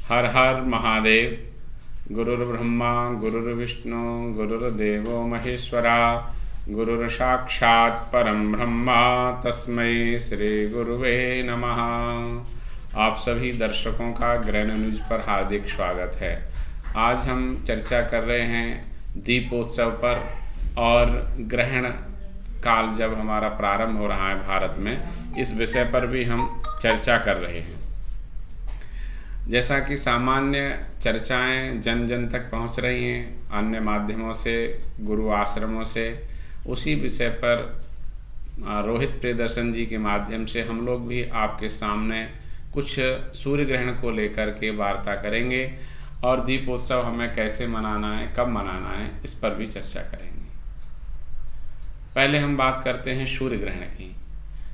हर हर महादेव। गुरुर्ब्रह्मा गुरुर्विष्णु गुरुर्देवो महेश्वरा, गुरुर्साक्षात् परम ब्रह्मा, तस्मै श्री गुरुवे नमः। आप सभी दर्शकों का ग्रहण न्यूज पर हार्दिक स्वागत है। आज हम चर्चा कर रहे हैं दीपोत्सव पर और ग्रहण काल जब हमारा प्रारंभ हो रहा है भारत में, इस विषय पर भी हम चर्चा कर रहे हैं। जैसा कि सामान्य चर्चाएं जन जन तक पहुंच रही हैं अन्य माध्यमों से, गुरु आश्रमों से, उसी विषय पर रोहित प्रियदर्शन जी के माध्यम से हम लोग भी आपके सामने कुछ सूर्य ग्रहण को लेकर के वार्ता करेंगे और दीपोत्सव हमें कैसे मनाना है, कब मनाना है, इस पर भी चर्चा करेंगे। पहले हम बात करते हैं सूर्य ग्रहण की।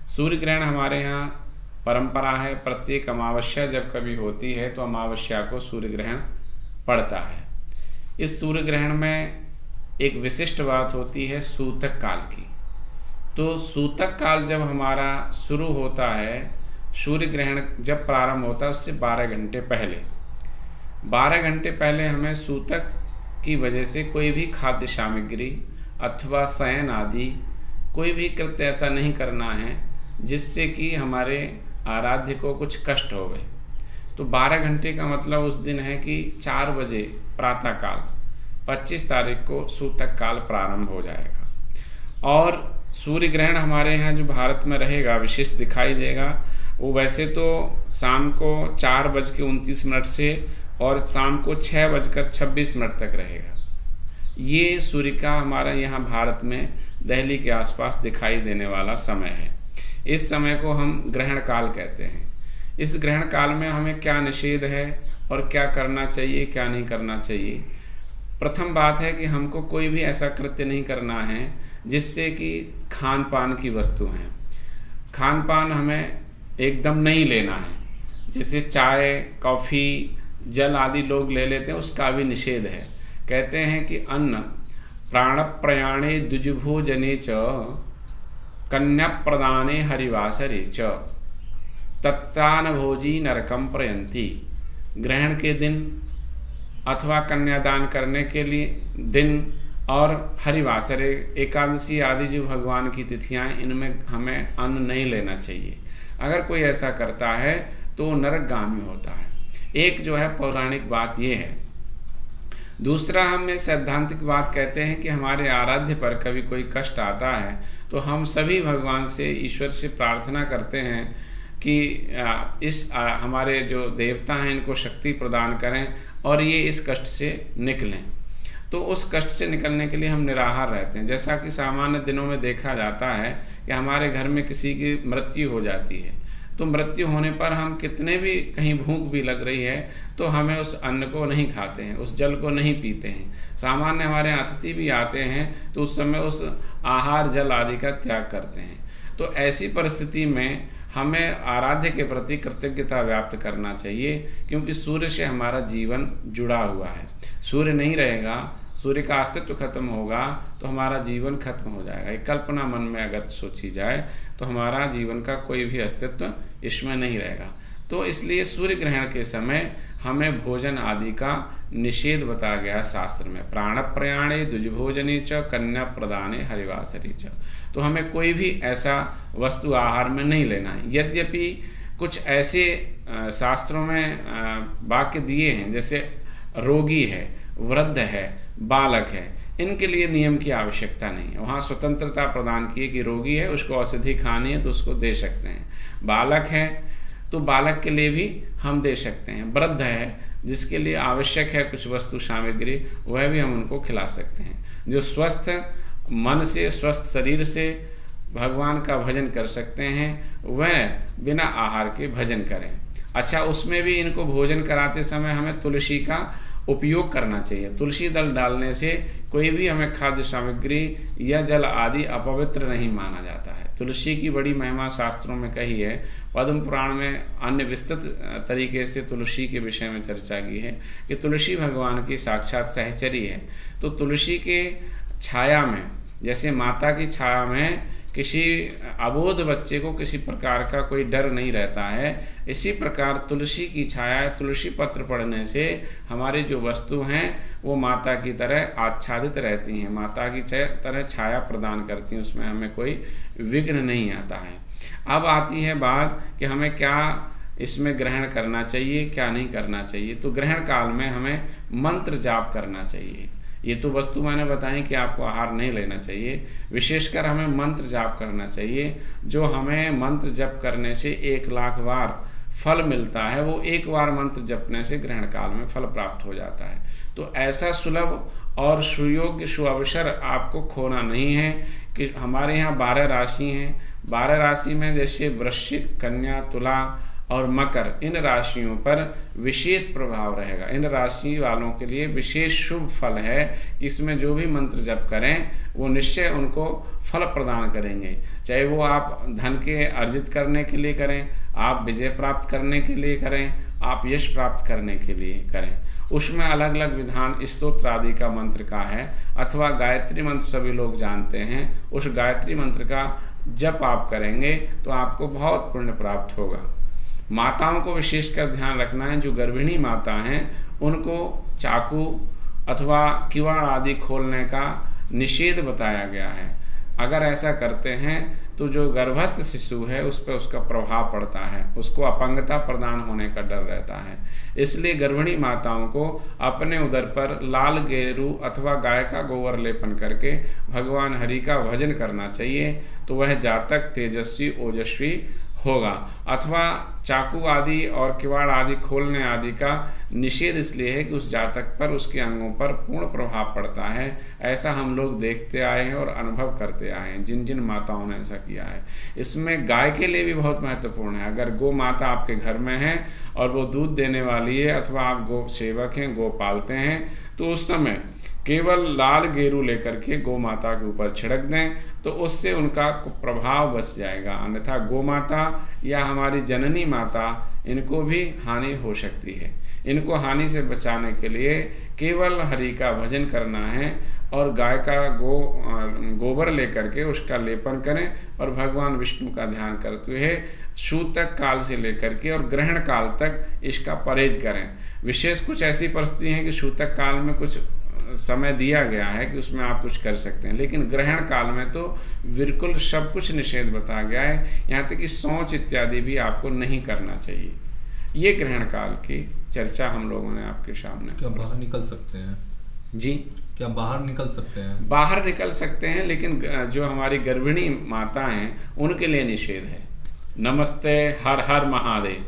सूर्य ग्रहण हमारे यहाँ परंपरा है, प्रत्येक अमावस्या जब कभी होती है तो अमावस्या को सूर्य ग्रहण पड़ता है। इस सूर्य ग्रहण में एक विशिष्ट बात होती है सूतक काल की। तो सूतक काल जब हमारा शुरू होता है, सूर्य ग्रहण जब प्रारंभ होता है उससे 12 घंटे पहले, 12 घंटे पहले हमें सूतक की वजह से कोई भी खाद्य सामग्री अथवा शयन आदि कोई भी कृत्य ऐसा नहीं करना है जिससे कि हमारे आराध्य को कुछ कष्ट हो गए। तो 12 घंटे का मतलब उस दिन है कि 4 बजे प्रातः काल 25 तारीख को सूतक काल प्रारंभ हो जाएगा। और सूर्य ग्रहण हमारे यहाँ जो भारत में रहेगा, विशेष दिखाई देगा, वो वैसे तो शाम को 4:29 से और शाम को 6:26 तक रहेगा। ये सूर्य का हमारा यहाँ भारत में दिल्ली के आसपास दिखाई देने वाला समय है। इस समय को हम ग्रहण काल कहते हैं। इस ग्रहण काल में हमें क्या निषेध है और क्या करना चाहिए, क्या नहीं करना चाहिए। प्रथम बात है कि हमको कोई भी ऐसा कृत्य नहीं करना है जिससे कि खान पान की वस्तु हैं, खान पान हमें एकदम नहीं लेना है। जैसे चाय, कॉफ़ी, जल आदि लोग ले लेते हैं, उसका भी निषेध है। कहते हैं कि अन्न प्राण प्रयाणे द्विजभोजने च कन्या प्रदाने हरिवासरे च तत्तान भोजी नरकम प्रयंती। ग्रहण के दिन अथवा कन्यादान करने के लिए दिन और हरिवासरे एकादशी आदि जो भगवान की तिथियां, इनमें हमें अन्न नहीं लेना चाहिए। अगर कोई ऐसा करता है तो वो नरकगामी होता है। एक जो है पौराणिक बात ये है। दूसरा, हम ये सैद्धांतिक बात कहते हैं कि हमारे आराध्य पर कभी कोई कष्ट आता है तो हम सभी भगवान से, ईश्वर से प्रार्थना करते हैं कि हमारे जो देवता हैं इनको शक्ति प्रदान करें और ये इस कष्ट से निकलें। तो उस कष्ट से निकलने के लिए हम निराहार रहते हैं। जैसा कि सामान्य दिनों में देखा जाता है कि हमारे घर में किसी की मृत्यु हो जाती है, तो मृत्यु होने पर हम कितने भी कहीं भूख भी लग रही है तो हमें उस अन्न को नहीं खाते हैं, उस जल को नहीं पीते हैं। सामान्य हमारे यहाँ अतिथि भी आते हैं तो उस समय उस आहार जल आदि का त्याग करते हैं। तो ऐसी परिस्थिति में हमें आराध्य के प्रति कृतज्ञता व्याप्त करना चाहिए, क्योंकि सूर्य से हमारा जीवन जुड़ा हुआ है। सूर्य नहीं रहेगा, सूर्य का अस्तित्व खत्म होगा तो हमारा जीवन खत्म हो जाएगा। एक कल्पना मन में अगर सोची जाए तो हमारा जीवन का कोई भी अस्तित्व इसमें नहीं रहेगा। तो इसलिए सूर्य ग्रहण के समय हमें भोजन आदि का निषेध बताया गया शास्त्र में। प्राण प्रयाणे द्विजभोजने च कन्या प्रदाने हरिवासरे च। तो हमें कोई भी ऐसा वस्तु आहार में नहीं लेना है। यद्यपि कुछ ऐसे शास्त्रों में वाक्य दिए हैं, जैसे रोगी है, वृद्ध है, बालक है, इनके लिए नियम की आवश्यकता नहीं है। वहाँ स्वतंत्रता प्रदान की है कि रोगी है, उसको औषधि खानी है तो उसको दे सकते हैं। बालक है तो बालक के लिए भी हम दे सकते हैं। वृद्ध है जिसके लिए आवश्यक है कुछ वस्तु सामग्री, वह भी हम उनको खिला सकते हैं। जो स्वस्थ मन से, स्वस्थ शरीर से भगवान का भजन कर सकते हैं, वह बिना आहार के भजन करें। अच्छा, उसमें भी इनको भोजन कराते समय हमें तुलसी का उपयोग करना चाहिए। तुलसी दल डालने से कोई भी हमें खाद्य सामग्री या जल आदि अपवित्र नहीं माना जाता है। तुलसी की बड़ी महिमा शास्त्रों में कही है। पद्म पुराण में अन्य विस्तृत तरीके से तुलसी के विषय में चर्चा की है कि तुलसी भगवान की साक्षात सहचरी है। तो तुलसी के छाया में, जैसे माता की छाया में किसी अबोध बच्चे को किसी प्रकार का कोई डर नहीं रहता है। इसी प्रकार तुलसी की छाया, तुलसी पत्र पड़ने से हमारी जो वस्तु हैं वो माता की तरह आच्छादित रहती हैं, माता की तरह छाया प्रदान करती हैं, उसमें हमें कोई विघ्न नहीं आता है। अब आती है बात कि हमें क्या इसमें ग्रहण करना चाहिए, क्या नहीं करना चाहिए। तो ग्रहण काल में हमें मंत्र जाप करना चाहिए। ये तो वस्तु मैंने बताई कि आपको आहार नहीं लेना चाहिए, विशेषकर हमें मंत्र जाप करना चाहिए। जो हमें मंत्र जप करने से 1,00,000 बार फल मिलता है, वो एक बार मंत्र जपने से ग्रहण काल में फल प्राप्त हो जाता है। तो ऐसा सुलभ और सुयोग्य सुअवसर आपको खोना नहीं है कि हमारे यहाँ 12 राशि हैं। 12 राशि में जैसे वृश्चिक, कन्या, तुला और मकर, इन राशियों पर विशेष प्रभाव रहेगा। इन राशि वालों के लिए विशेष शुभ फल है कि इसमें जो भी मंत्र जप करें वो निश्चय उनको फल प्रदान करेंगे। चाहे वो आप धन के अर्जित करने के लिए करें, आप विजय प्राप्त करने के लिए करें, आप यश प्राप्त करने के लिए करें। उसमें अलग अलग विधान स्तोत्र आदि का मंत्र का है, अथवा गायत्री मंत्र सभी लोग जानते हैं। उस गायत्री मंत्र का जप आप करेंगे तो आपको बहुत पुण्य प्राप्त होगा। माताओं को विशेषकर ध्यान रखना है, जो गर्भिणी माता हैं उनको चाकू अथवा किवाड़ आदि खोलने का निषेध बताया गया है। अगर ऐसा करते हैं तो जो गर्भस्थ शिशु है उस पर उसका प्रभाव पड़ता है, उसको अपंगता प्रदान होने का डर रहता है। इसलिए गर्भिणी माताओं को अपने उदर पर लाल गेरू अथवा गाय का गोबर लेपन करके भगवान हरि का भजन करना चाहिए, तो वह जातक तेजस्वी ओजस्वी होगा। अथवा चाकू आदि और किवाड़ आदि खोलने आदि का निषेध इसलिए है कि उस जातक पर, उसके अंगों पर पूर्ण प्रभाव पड़ता है। ऐसा हम लोग देखते आए हैं और अनुभव करते आए हैं, जिन जिन माताओं ने ऐसा किया है। इसमें गाय के लिए भी बहुत महत्वपूर्ण है। अगर गौ माता आपके घर में है और वो दूध देने वाली है, अथवा आप गौ सेवक हैं, गौ पालते हैं, तो उस समय केवल लाल गेरू लेकर के गौ माता के ऊपर छिड़क दें तो उससे उनका प्रभाव बच जाएगा। अन्यथा गौ माता या हमारी जननी माता, इनको भी हानि हो सकती है। इनको हानि से बचाने के लिए केवल हरि का भजन करना है और गाय का गोबर लेकर के उसका लेपन करें और भगवान विष्णु का ध्यान करते हुए सूतक काल से लेकर के और ग्रहण काल तक इसका परहेज करें। विशेष कुछ ऐसी परिस्थिति है कि सूतक काल में कुछ समय दिया गया है कि उसमें आप कुछ कर सकते हैं, लेकिन ग्रहण काल में तो बिल्कुल सब कुछ निषेध बताया गया है। यहाँ तक कि शौच इत्यादि भी आपको नहीं करना चाहिए। ये ग्रहण काल की चर्चा हम लोगों ने आपके सामने। क्या बाहर निकल सकते हैं? जी, क्या बाहर निकल सकते हैं? बाहर निकल सकते हैं, लेकिन जो हमारी गर्भिणी माता हैं उनके लिए निषेध है। नमस्ते, हर हर महादेव।